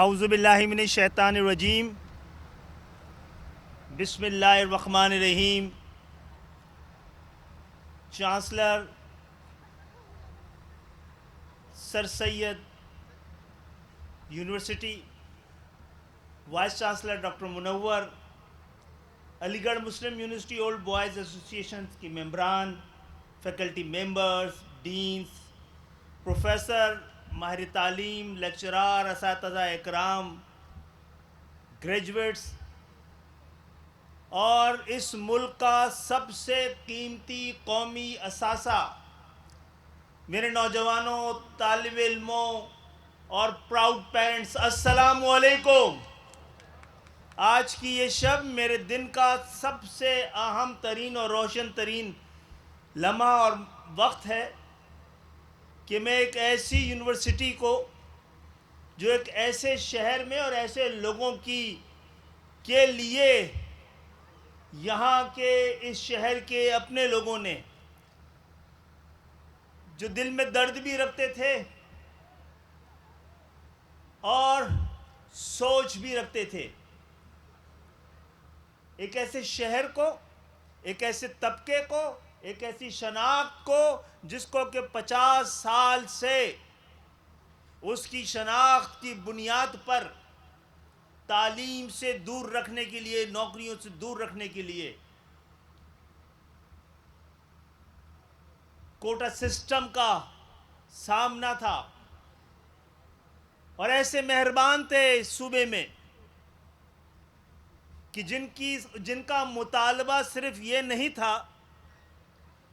اعوذ باللہ من الشیطان الرجیم بسم اللہ الرحمن الرحیم. چانسلر سر سید یونیورسٹی، وائس چانسلر ڈاکٹر منور، علی گڑھ مسلم یونیورسٹی اولڈ بوائز ایسوسیشن کے ممبران، فیکلٹی ممبرز، ڈینز، پروفیسر، ماہر تعلیم، لیکچرار، اساتذہ اکرام، گریجویٹس اور اس ملک کا سب سے قیمتی قومی اثاثہ میرے نوجوانوں، طالب علموں اور پراؤڈ پیرنٹس، السلام علیکم. آج کی یہ شب میرے دن کا سب سے اہم ترین اور روشن ترین لمحہ اور وقت ہے کہ میں ایک ایسی یونیورسٹی کو جو ایک ایسے شہر میں اور ایسے لوگوں کے لیے یہاں کے اس شہر کے اپنے لوگوں نے جو دل میں درد بھی رکھتے تھے اور سوچ بھی رکھتے تھے، ایک ایسے شہر کو، ایک ایسے طبقے کو، ایک ایسی شناخت کو جس کو کہ 50 سال سے اس کی شناخت کی بنیاد پر تعلیم سے دور رکھنے کے لیے، نوکریوں سے دور رکھنے کے لیے کوٹا سسٹم کا سامنا تھا، اور ایسے مہربان تھے اس صوبے میں کہ جن کا مطالبہ صرف یہ نہیں تھا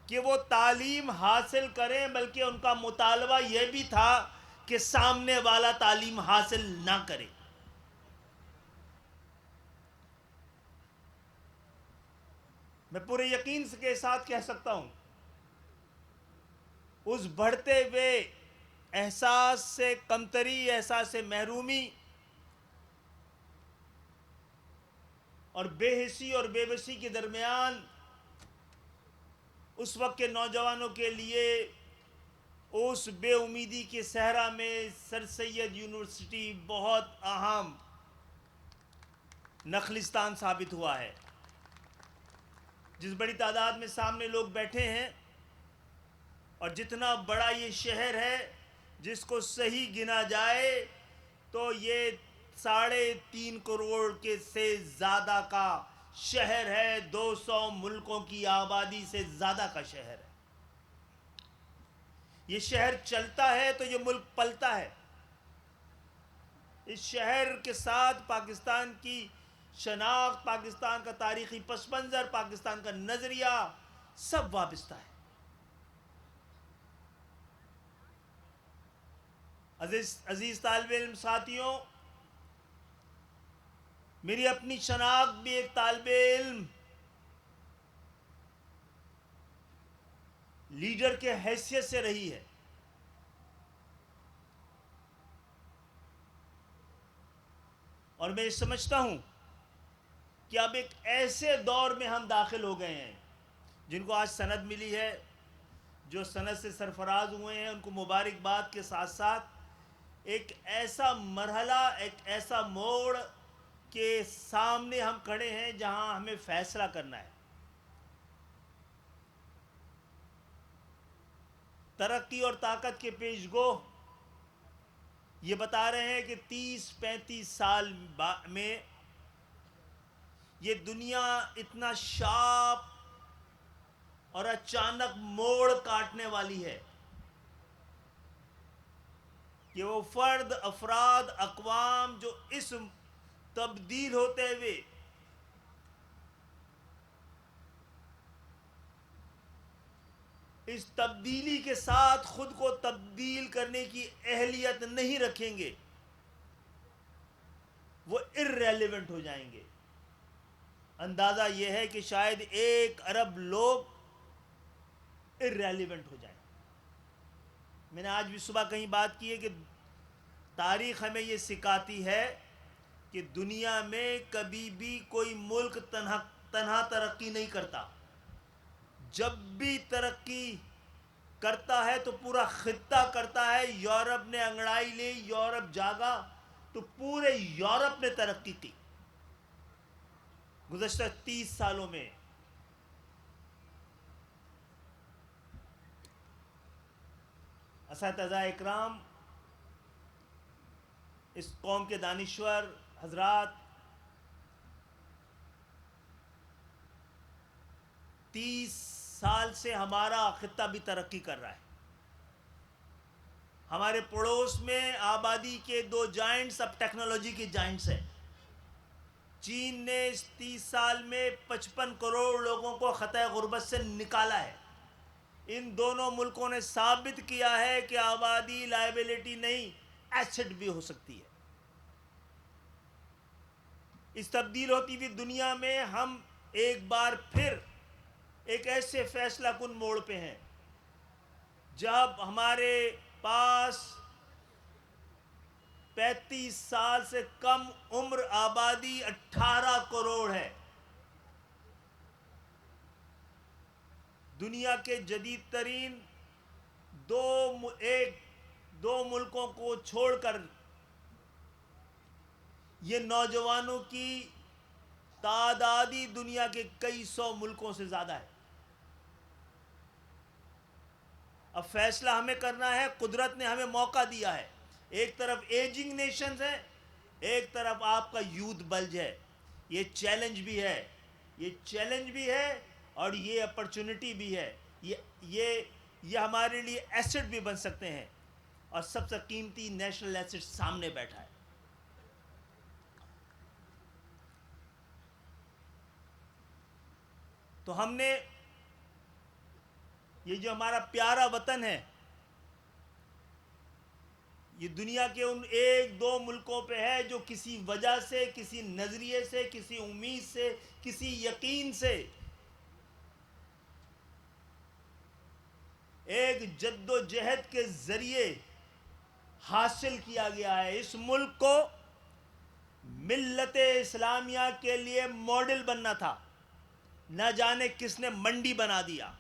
کہ وہ تعلیم حاصل کریں، بلکہ ان کا مطالبہ یہ بھی تھا کہ سامنے والا تعلیم حاصل نہ کرے. میں پورے یقین کے ساتھ کہہ سکتا ہوں، اس بڑھتے ہوئے احساس سے کمتری، احساس سے محرومی اور بے حسی اور بے بسی کے درمیان اس وقت کے نوجوانوں کے لیے اس بے امیدی کے صحرا میں سر سید یونیورسٹی بہت اہم نخلستان ثابت ہوا ہے. جس بڑی تعداد میں سامنے لوگ بیٹھے ہیں اور جتنا بڑا یہ شہر ہے، جس کو صحیح گنا جائے تو یہ 3.5 کروڑ کے سے زیادہ کا شہر ہے، 200 ملکوں کی آبادی سے زیادہ کا شہر ہے. یہ شہر چلتا ہے تو یہ ملک پلتا ہے. اس شہر کے ساتھ پاکستان کی شناخت، پاکستان کا تاریخی پس منظر، پاکستان کا نظریہ سب وابستہ ہے. عزیز طالب علم ساتھیوں، میری اپنی شناخت بھی ایک طالب علم لیڈر کے حیثیت سے رہی ہے، اور میں سمجھتا ہوں کہ اب ایک ایسے دور میں ہم داخل ہو گئے ہیں. جن کو آج سند ملی ہے، جو سند سے سرفراز ہوئے ہیں، ان کو مبارکباد کے ساتھ ساتھ ایک ایسا مرحلہ، ایک ایسا موڑ کے سامنے ہم کھڑے ہیں جہاں ہمیں فیصلہ کرنا ہے. ترقی اور طاقت کے پیشگو یہ بتا رہے ہیں کہ 30-35 سال میں یہ دنیا اتنا شارپ اور اچانک موڑ کاٹنے والی ہے کہ وہ فرد، افراد، اقوام جو اس تبدیل ہوتے ہوئے اس تبدیلی کے ساتھ خود کو تبدیل کرنے کی اہلیت نہیں رکھیں گے، وہ irrelevant ہو جائیں گے. اندازہ یہ ہے کہ شاید 1 ارب لوگ irrelevant ہو جائیں. میں نے آج بھی صبح کہیں بات کی ہے کہ تاریخ ہمیں یہ سکھاتی ہے کہ دنیا میں کبھی بھی کوئی ملک تنہا ترقی نہیں کرتا. جب بھی ترقی کرتا ہے تو پورا خطہ کرتا ہے. یورپ نے انگڑائی لی، یورپ جاگا تو پورے یورپ نے ترقی کی گزشتہ 30 سالوں میں. اساتذہ اکرام، اس قوم کے دانشور حضرات، 30 سال سے ہمارا خطہ بھی ترقی کر رہا ہے. ہمارے پڑوس میں آبادی کے 2 جائنٹس اب ٹیکنالوجی کے جائنٹس ہیں. چین نے اس 30 سال میں 55 کروڑ لوگوں کو خطۂ غربت سے نکالا ہے. ان دونوں ملکوں نے ثابت کیا ہے کہ آبادی لائبلٹی نہیں، ایسٹ بھی ہو سکتی ہے. اس تبدیل ہوتی ہوئی دنیا میں ہم ایک بار پھر ایک ایسے فیصلہ کن موڑ پہ ہیں جب ہمارے پاس 35 سال سے کم عمر آبادی 18 کروڑ ہے. دنیا کے جدید ترین دو ملکوں کو چھوڑ کر یہ نوجوانوں کی تعدادی دنیا کے کئی 100 ملکوں سے زیادہ ہے. اب فیصلہ ہمیں کرنا ہے. قدرت نے ہمیں موقع دیا ہے. ایک طرف ایجنگ نیشنز ہیں، ایک طرف آپ کا یوتھ بلج ہے. یہ چیلنج بھی ہے اور یہ اپرچونٹی بھی ہے. یہ ہمارے لیے ایسٹ بھی بن سکتے ہیں. اور سب سے قیمتی نیشنل ایسٹ سامنے بیٹھا ہے. تو ہم نے یہ جو ہمارا پیارا وطن ہے، یہ دنیا کے ان 1-2 ملکوں پہ ہے جو کسی وجہ سے، کسی نظریے سے، کسی امید سے، کسی یقین سے ایک جد و جہد کے ذریعے حاصل کیا گیا ہے. اس ملک کو ملت اسلامیہ کے لیے ماڈل بننا تھا، نہ جانے کس نے منڈی بنا دیا.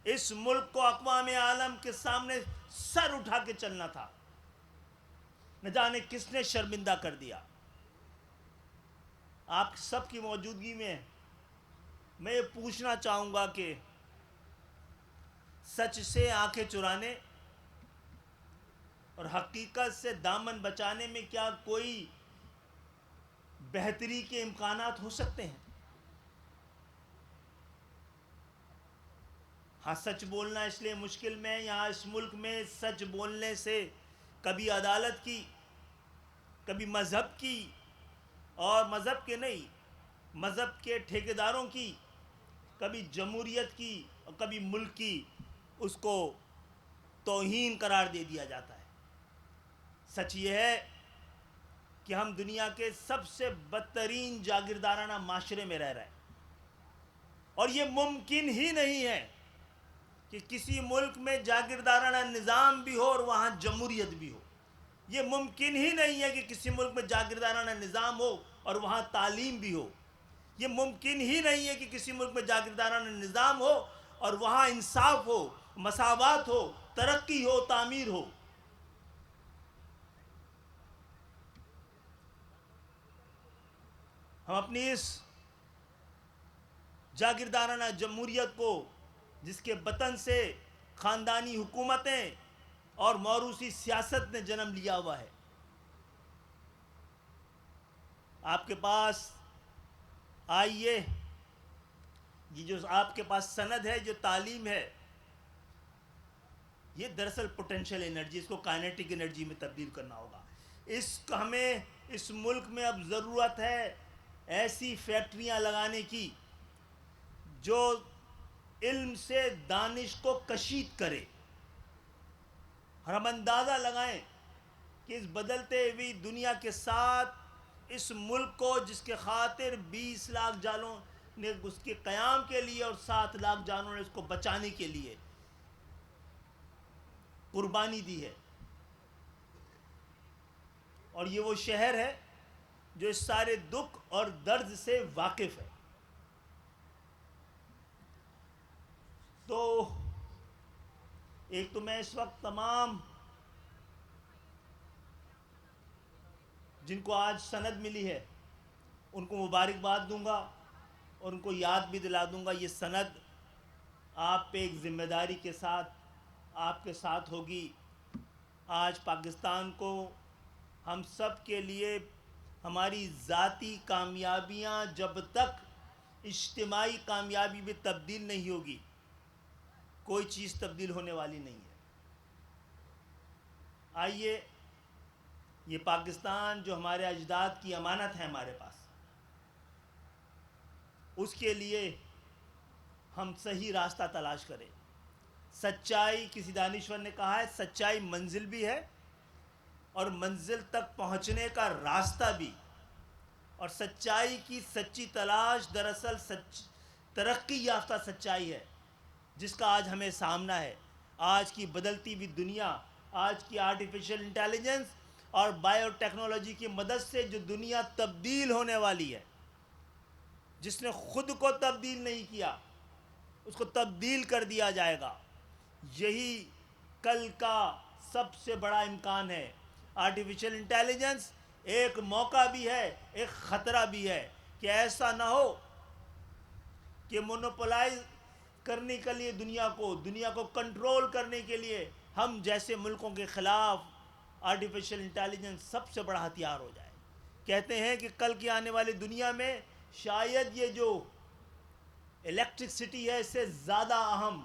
اس ملک کو اقوام عالم کے سامنے سر اٹھا کے چلنا تھا، نہ جانے کس نے شرمندہ کر دیا. آپ سب کی موجودگی میں میں یہ پوچھنا چاہوں گا کہ سچ سے آنکھیں چرانے اور حقیقت سے دامن بچانے میں کیا کوئی بہتری کے امکانات ہو سکتے ہیں؟ ہاں، سچ بولنا اس لیے مشکل میں یہاں اس ملک میں سچ بولنے سے کبھی عدالت کی، کبھی مذہب کی، اور مذہب کے نہیں، مذہب کے ٹھیکیداروں کی، کبھی جمہوریت کی اور کبھی ملک کی، اس کو توہین قرار دے دیا جاتا ہے. سچ یہ ہے کہ ہم دنیا کے سب سے بدترین جاگیردارانہ معاشرے میں رہ رہے ہیں. اور یہ ممکن ہی نہیں ہے کہ کسی ملک میں جاگیردارانہ نظام بھی ہو اور وہاں جمہوریت بھی ہو. یہ ممکن ہی نہیں ہے کہ کسی ملک میں جاگیردارانہ نظام ہو اور وہاں تعلیم بھی ہو. یہ ممکن ہی نہیں ہے کہ کسی ملک میں جاگیردارانہ نظام ہو اور وہاں انصاف ہو، مساوات ہو، ترقی ہو، تعمیر ہو. ہم اپنی اس جاگیردارانہ جمہوریت کو، جس کے بطن سے خاندانی حکومتیں اور موروثی سیاست نے جنم لیا ہوا ہے، آپ کے پاس آئیے، یہ جو آپ کے پاس سند ہے، جو تعلیم ہے، یہ دراصل پوٹینشیل انرجی، اس کو کائنیٹک انرجی میں تبدیل کرنا ہوگا. ہمیں اس ملک میں اب ضرورت ہے ایسی فیکٹریاں لگانے کی جو علم سے دانش کو کشید کرے. اور ہم اندازہ لگائیں کہ اس بدلتے ہوئی دنیا کے ساتھ اس ملک کو، جس کے خاطر 20 لاکھ جانوں نے اس کے قیام کے لیے اور 7 لاکھ جانوں نے اس کو بچانے کے لیے قربانی دی ہے، اور یہ وہ شہر ہے جو اس سارے دکھ اور درد سے واقف ہے. تو ایک تو میں اس وقت تمام جن کو آج سند ملی ہے ان کو مبارکباد دوں گا اور ان کو یاد بھی دلا دوں گا یہ سند آپ پہ ایک ذمہ داری کے ساتھ آپ کے ساتھ ہوگی. آج پاکستان کو ہم سب کے لیے ہماری ذاتی کامیابیاں جب تک اجتماعی کامیابی میں تبدیل نہیں ہوگی کوئی چیز تبدیل ہونے والی نہیں ہے. آئیے یہ پاکستان جو ہمارے اجداد کی امانت ہے ہمارے پاس اس کے لیے ہم صحیح راستہ تلاش کریں. سچائی کسی دانشور نے کہا ہے سچائی منزل بھی ہے اور منزل تک پہنچنے کا راستہ بھی. اور سچائی کی سچی تلاش دراصل ترقی یافتہ سچائی ہے جس کا آج ہمیں سامنا ہے. آج کی بدلتی ہوئی دنیا آج کی آرٹیفیشل انٹیلیجنس اور بائیو ٹیکنالوجی کی مدد سے جو دنیا تبدیل ہونے والی ہے جس نے خود کو تبدیل نہیں کیا اس کو تبدیل کر دیا جائے گا. یہی کل کا سب سے بڑا امکان ہے. آرٹیفیشل انٹیلیجنس ایک موقع بھی ہے ایک خطرہ بھی ہے کہ ایسا نہ ہو کہ مونوپولائز کرنے کے لیے دنیا کو کنٹرول کرنے کے لیے ہم جیسے ملکوں کے خلاف آرٹیفیشل انٹیلیجنس سب سے بڑا ہتھیار ہو جائے. کہتے ہیں کہ کل کی آنے والی دنیا میں شاید یہ جو الیکٹرسٹی ہے اس سے زیادہ اہم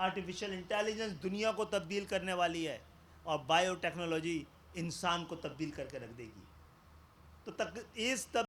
آرٹیفیشل انٹیلیجنس دنیا کو تبدیل کرنے والی ہے اور بائیو ٹیکنالوجی انسان کو تبدیل کر کے رکھ دے گی. تو اس